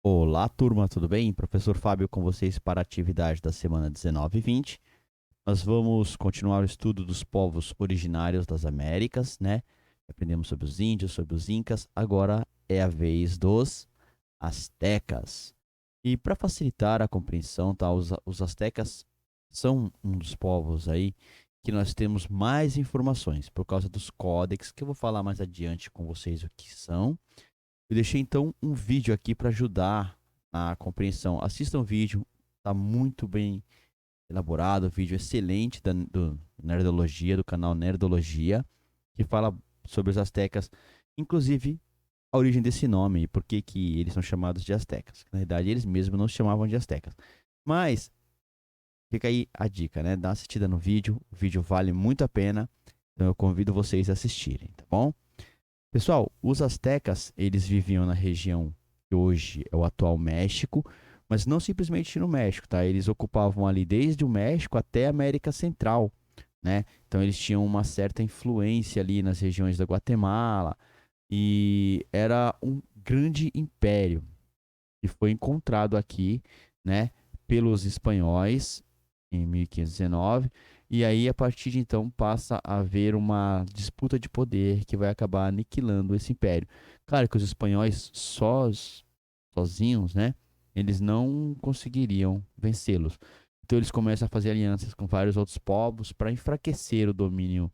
Olá, turma, tudo bem? Professor Fábio com vocês para a atividade da semana 19 e 20. Nós vamos continuar o estudo dos povos originários das Américas, né? Aprendemos sobre os índios, sobre os incas. Agora é a vez dos astecas. E para facilitar a compreensão, tá? Os astecas são um dos povos aí que nós temos mais informações por causa dos códex, que eu vou falar mais adiante com vocês o que são. Eu deixei então um vídeo aqui para ajudar na compreensão. Assista o vídeo, está muito bem elaborado, vídeo excelente do Nerdologia, do canal Nerdologia, que fala sobre os astecas, inclusive a origem desse nome e por que que eles são chamados de astecas. Na verdade, eles mesmos não se chamavam de astecas. Mas fica aí a dica, né? Dá uma assistida no vídeo, o vídeo vale muito a pena, então eu convido vocês a assistirem, tá bom? Pessoal, os astecas, eles viviam na região que hoje é o atual México, mas não simplesmente no México, tá? Eles ocupavam ali desde o México até a América Central, né? Então eles tinham uma certa influência ali nas regiões da Guatemala e era um grande império que foi encontrado aqui, né, pelos espanhóis em 1519. E aí, a partir de então, passa a haver uma disputa de poder que vai acabar aniquilando esse império. Claro que os espanhóis sozinhos, né, eles não conseguiriam vencê-los. Então, eles começam a fazer alianças com vários outros povos para enfraquecer o domínio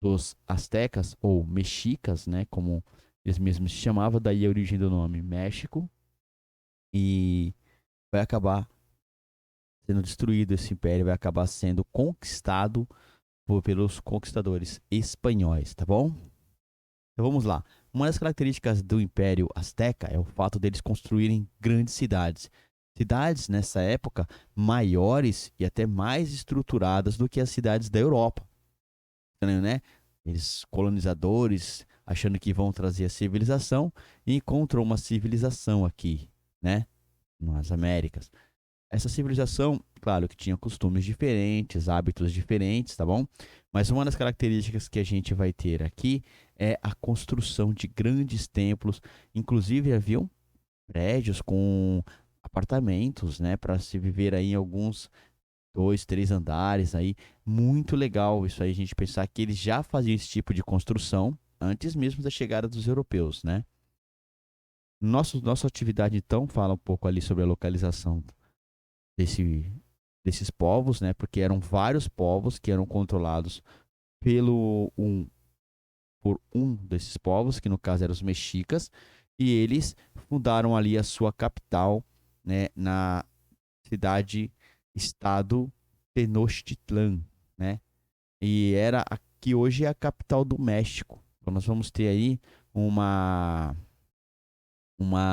dos astecas ou mexicas, né, como eles mesmos se chamavam, daí a origem do nome México, e vai acabar sendo destruído esse império, vai acabar sendo conquistado pelos conquistadores espanhóis, tá bom? Então vamos lá. Uma das características do Império Azteca é o fato deles construírem grandes cidades. Cidades, nessa época, maiores e até mais estruturadas do que as cidades da Europa. Estranho, né? Eles, colonizadores, achando que vão trazer a civilização, e encontram uma civilização aqui, né? Nas Américas. Essa civilização, claro que tinha costumes diferentes, hábitos diferentes, tá bom? Mas uma das características que a gente vai ter aqui é a construção de grandes templos. Inclusive, haviam prédios com apartamentos, né, para se viver aí em alguns dois, três andares aí. Muito legal isso aí, a gente pensar que eles já faziam esse tipo de construção antes mesmo da chegada dos europeus, né? Nossa atividade, então, fala um pouco ali sobre a localização desse, desses povos, né? Porque eram vários povos que eram controlados por um desses povos, que no caso eram os mexicas, e eles fundaram ali a sua capital, né? Na cidade-estado Tenochtitlan, né? E era a que hoje é a capital do México. Então nós vamos ter aí uma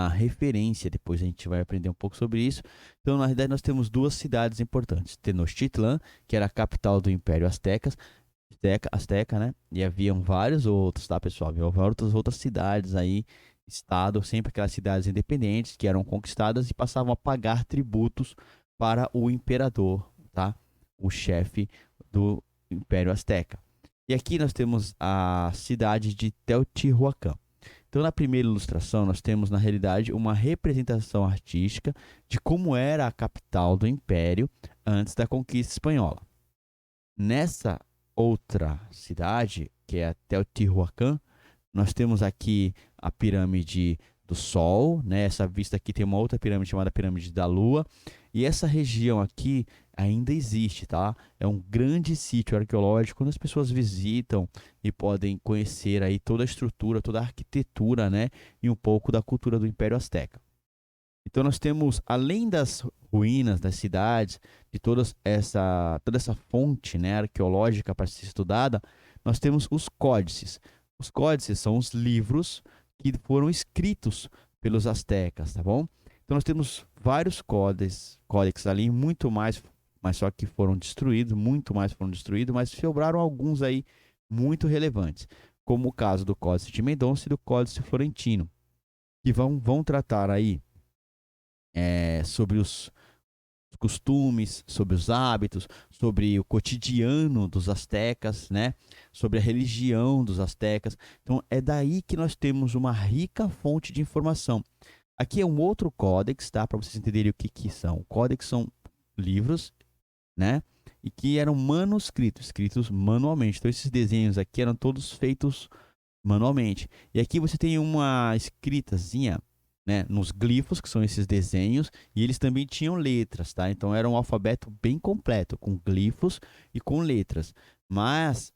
referência, depois a gente vai aprender um pouco sobre isso. Então, na realidade, nós temos duas cidades importantes: Tenochtitlan, que era a capital do Império Azteca, né? E haviam vários outros, tá, pessoal? Havia outras cidades aí, estado, sempre aquelas cidades independentes que eram conquistadas e passavam a pagar tributos para o imperador, tá? O chefe do Império Azteca. E aqui nós temos a cidade de Teotihuacan. Então, na primeira ilustração, nós temos, na realidade, uma representação artística de como era a capital do Império antes da conquista espanhola. Nessa outra cidade, que é a Teotihuacan, nós temos aqui a pirâmide do Sol, né? Essa vista aqui tem uma outra pirâmide chamada Pirâmide da Lua. E essa região aqui ainda existe, tá? É um grande sítio arqueológico onde as pessoas visitam e podem conhecer aí toda a estrutura, toda a arquitetura, né? E um pouco da cultura do Império Azteca. Então nós temos, além das ruínas das cidades, de toda essa fonte, né, arqueológica para ser estudada, nós temos os códices. Os códices são os livros que foram escritos pelos astecas, tá bom? Então nós temos vários códex ali, muito mais, mas só que foram destruídos, muito mais foram destruídos, mas sobraram alguns aí muito relevantes, como o caso do Códice de Mendonça e do Códice Florentino, que vão tratar aí sobre os costumes, sobre os hábitos, sobre o cotidiano dos astecas, né? Sobre a religião dos astecas. Então é daí que nós temos uma rica fonte de informação. Aqui é um outro códex, tá? Para vocês entenderem o que que são. Códex são livros, né? E que eram manuscritos, escritos manualmente. Então esses desenhos aqui eram todos feitos manualmente. E aqui você tem uma escritazinha, né, nos glifos, que são esses desenhos, e eles também tinham letras, tá? Então era um alfabeto bem completo, com glifos e com letras. Mas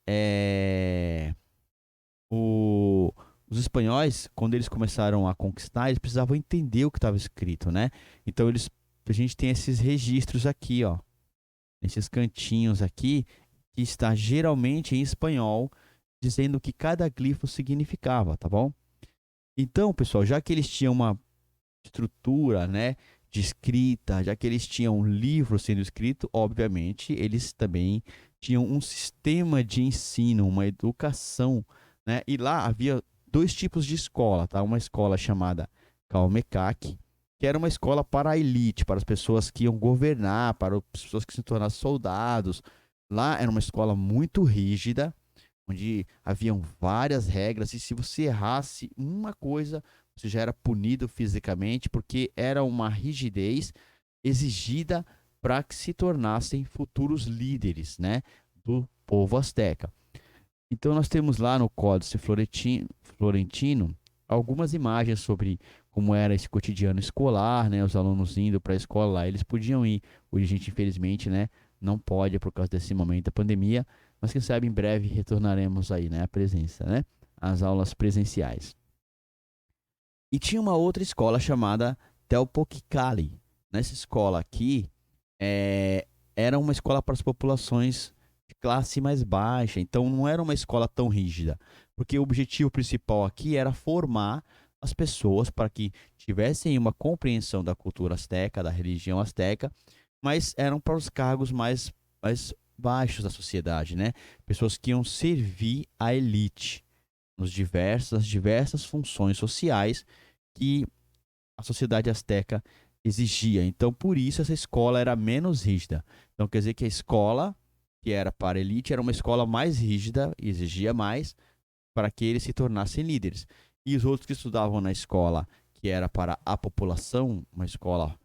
o- os espanhóis, quando eles começaram a conquistar, eles precisavam entender o que estava escrito, né? Então a gente tem esses registros aqui, ó, esses cantinhos aqui, que está geralmente em espanhol, dizendo o que cada glifo significava, tá bom? Então, pessoal, já que eles tinham uma estrutura, né, de escrita, já que eles tinham um livro sendo escrito, obviamente, eles também tinham um sistema de ensino, uma educação, né? E lá havia dois tipos de escola, tá? Uma escola chamada Calmecac, que era uma escola para a elite, para as pessoas que iam governar, para as pessoas que se tornassem soldados. Lá era uma escola muito rígida, onde haviam várias regras e se você errasse uma coisa, você já era punido fisicamente, porque era uma rigidez exigida para que se tornassem futuros líderes, né, do povo asteca. Então nós temos lá no Códice Florentino algumas imagens sobre como era esse cotidiano escolar, né, os alunos indo para a escola lá, eles podiam ir, hoje a gente infelizmente, né, não pode por causa desse momento da pandemia, mas quem sabe em breve retornaremos aí, né, a presença, né, as aulas presenciais. E tinha uma outra escola chamada Telpocicali. Nessa escola aqui, era uma escola para as populações de classe mais baixa, então não era uma escola tão rígida, porque o objetivo principal aqui era formar as pessoas para que tivessem uma compreensão da cultura asteca, da religião asteca, mas eram para os cargos mais baixos da sociedade, né? Pessoas que iam servir a elite nas diversas funções sociais que a sociedade asteca exigia. Então, por isso, essa escola era menos rígida. Então, quer dizer que a escola, que era para a elite, era uma escola mais rígida, exigia mais, para que eles se tornassem líderes. E os outros que estudavam na escola, que era para a população, uma escola,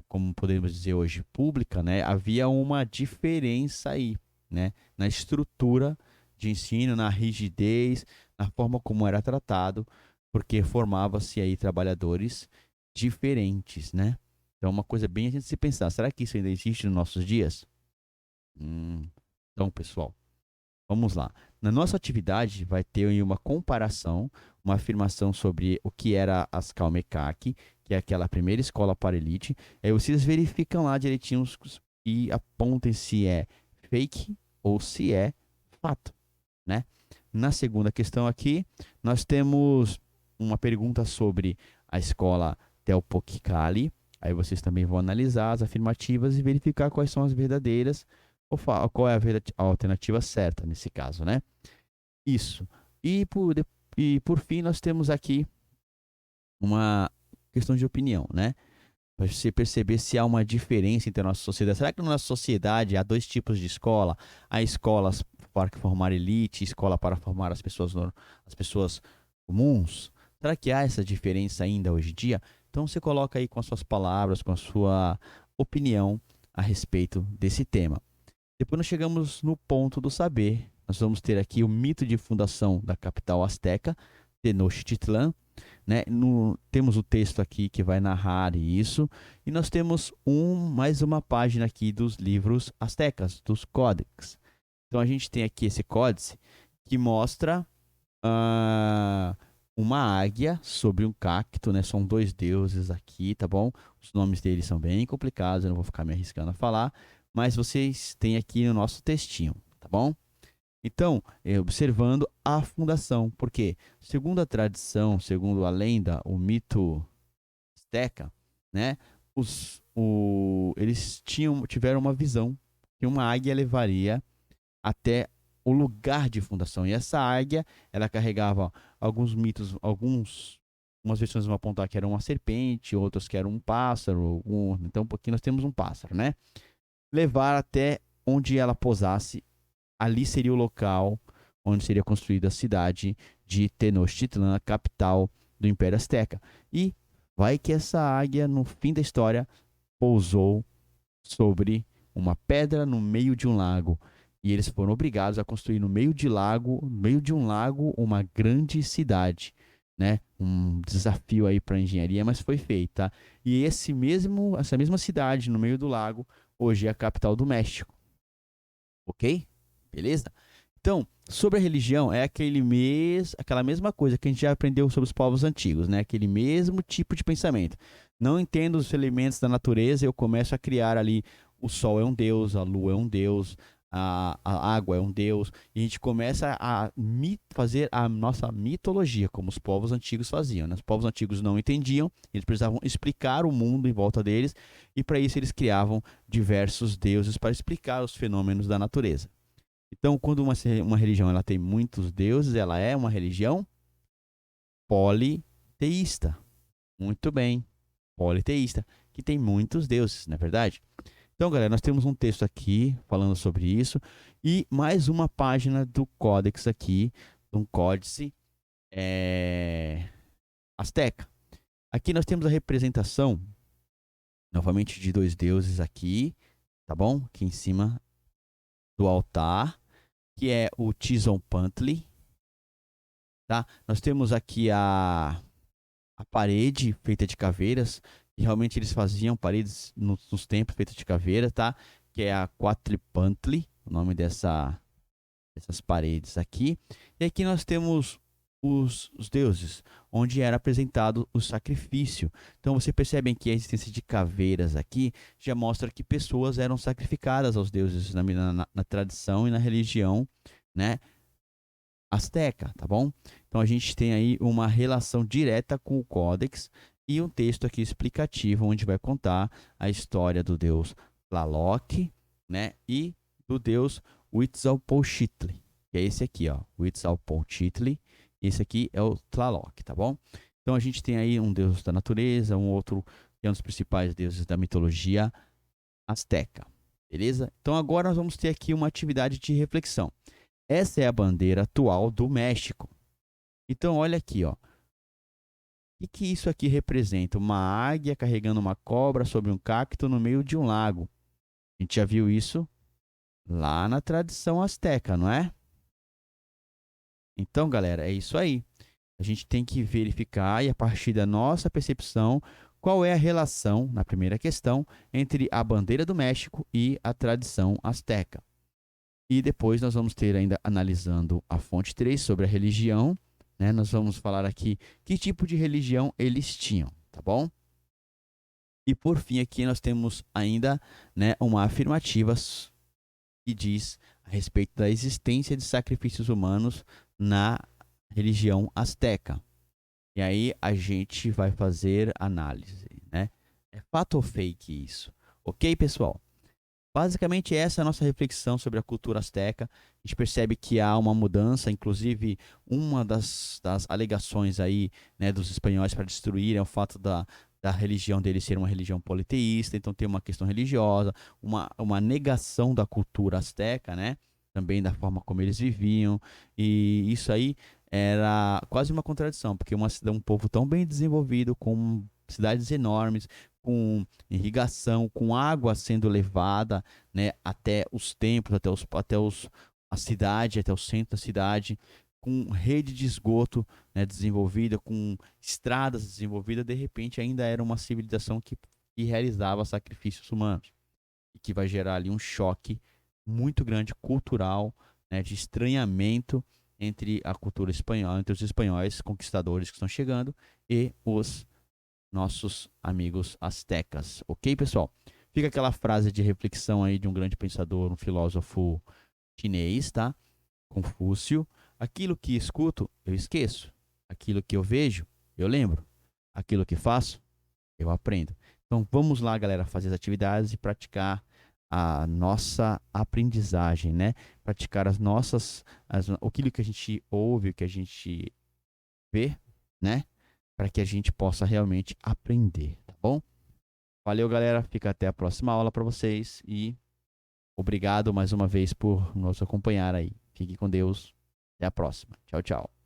como podemos dizer hoje, pública, né? Havia uma diferença aí, né? Na estrutura de ensino, na rigidez, na forma como era tratado, porque formava-se aí trabalhadores diferentes, né? Então, uma coisa bem a gente se pensar, será que isso ainda existe nos nossos dias? Então, pessoal, vamos lá. Na nossa atividade vai ter aí uma comparação, uma afirmação sobre o que era as Calmecac, que é aquela primeira escola para elite. Aí vocês verificam lá direitinho e apontem se é fake ou se é fato, né? Na segunda questão aqui, nós temos uma pergunta sobre a escola Telpocicali. Aí vocês também vão analisar as afirmativas e verificar quais são as verdadeiras ou qual é a alternativa certa nesse caso, né? Isso. E por fim, nós temos aqui uma questão de opinião, né? Para você perceber se há uma diferença entre a nossa sociedade. Será que na nossa sociedade há dois tipos de escola? Há escolas para formar elite, escola para formar as pessoas comuns? Será que há essa diferença ainda hoje em dia? Então você coloca aí com as suas palavras, com a sua opinião a respeito desse tema. Depois nós chegamos no ponto do saber. Nós vamos ter aqui o mito de fundação da capital asteca, Tenochtitlan, né? Temos o texto aqui que vai narrar isso, e nós temos mais uma página aqui dos livros astecas, dos códex. Então a gente tem aqui esse códice que mostra uma águia sobre um cacto, né? São dois deuses aqui, tá bom? Os nomes deles são bem complicados, eu não vou ficar me arriscando a falar, mas vocês têm aqui no nosso textinho, tá bom? Então, observando a fundação, porque, segundo a tradição, segundo a lenda, o mito asteca, né, eles tiveram uma visão que uma águia levaria até o lugar de fundação. E essa águia, ela carregava alguns mitos, umas versões vão apontar que era uma serpente, outras que era um pássaro. Então, aqui nós temos um pássaro, né? Levar até onde ela pousasse, ali seria o local onde seria construída a cidade de Tenochtitlan, a capital do Império Azteca. E Vai que essa águia, no fim da história, pousou sobre uma pedra no meio de um lago. E eles foram obrigados a construir no meio no meio de um lago, uma grande cidade, né? Um desafio aí para a engenharia, mas foi feito, tá? E essa mesma cidade no meio do lago, hoje é a capital do México, ok? Beleza? Então, sobre a religião, é aquela mesma coisa que a gente já aprendeu sobre os povos antigos, né? Aquele mesmo tipo de pensamento. Não entendo os elementos da natureza, eu começo a criar ali: o sol é um deus, a lua é um deus, a água é um deus, e a gente começa a fazer a nossa mitologia, como os povos antigos faziam, né? Os povos antigos não entendiam, eles precisavam explicar o mundo em volta deles, e para isso eles criavam diversos deuses para explicar os fenômenos da natureza. Então, quando uma religião ela tem muitos deuses, ela é uma religião politeísta. Muito bem, politeísta, que tem muitos deuses, não é verdade? Então, galera, nós temos um texto aqui falando sobre isso e mais uma página do Códex aqui, um códice asteca. Aqui nós temos a representação, novamente, de dois deuses aqui, tá bom? Aqui em cima do altar, que é o Tzolpantli, tá? Nós temos aqui a parede feita de caveiras, e realmente eles faziam paredes nos templos feitas de caveira, tá? Que é a Quattripantli, o nome dessas paredes aqui. E aqui nós temos os deuses, onde era apresentado o sacrifício. Então você percebe que a existência de caveiras aqui já mostra que pessoas eram sacrificadas aos deuses na tradição e na religião, né? Azteca, tá bom? Então a gente tem aí uma relação direta com o Códex e um texto aqui explicativo onde vai contar a história do deus Tlaloc, né? E do deus Huitzilopochtli, que é esse aqui, ó, Huitzilopochtli. Esse aqui é o Tlaloc, tá bom? Então a gente tem aí um deus da natureza, um outro que é um dos principais deuses da mitologia azteca, beleza? Então agora nós vamos ter aqui uma atividade de reflexão. Essa é a bandeira atual do México. Então, olha aqui, ó. O que isso aqui representa? Uma águia carregando uma cobra sobre um cacto no meio de um lago. A gente já viu isso lá na tradição azteca, não é? Então, galera, é isso aí. A gente tem que verificar e, a partir da nossa percepção, qual é a relação, na primeira questão, entre a bandeira do México e a tradição azteca. E depois nós vamos ter ainda, analisando a fonte 3 sobre a religião, né? Nós vamos falar aqui que tipo de religião eles tinham, tá bom? E por fim aqui nós temos ainda, né, uma afirmativa que diz a respeito da existência de sacrifícios humanos na religião azteca. E aí a gente vai fazer análise, né? É fato ou fake isso? Ok, pessoal? Basicamente, essa é a nossa reflexão sobre a cultura asteca. A gente percebe que há uma mudança, inclusive uma das alegações aí, né, dos espanhóis para destruir é o fato da religião deles ser uma religião politeísta, então tem uma questão religiosa, uma negação da cultura asteca, né, também da forma como eles viviam, e isso aí era quase uma contradição, porque um povo tão bem desenvolvido, com cidades enormes, com irrigação, com água sendo levada, né, até os templos, a cidade, até o centro da cidade, com rede de esgoto, né, desenvolvida, com estradas desenvolvidas, de repente ainda era uma civilização que realizava sacrifícios humanos e que vai gerar ali um choque muito grande cultural, né, de estranhamento entre a cultura espanhola, entre os espanhóis conquistadores que estão chegando e os nossos amigos astecas. Ok, pessoal? Fica aquela frase de reflexão aí de um grande pensador, um filósofo chinês, tá? Confúcio. Aquilo que escuto, eu esqueço. Aquilo que eu vejo, eu lembro. Aquilo que faço, eu aprendo. Então vamos lá, galera, fazer as atividades e praticar a nossa aprendizagem, né? Praticar aquilo que a gente ouve, o que a gente vê, né? Para que a gente possa realmente aprender, tá bom? Valeu, galera. Fica até a próxima aula para vocês e obrigado mais uma vez por nos acompanhar aí. Fique com Deus. Até a próxima. Tchau, tchau.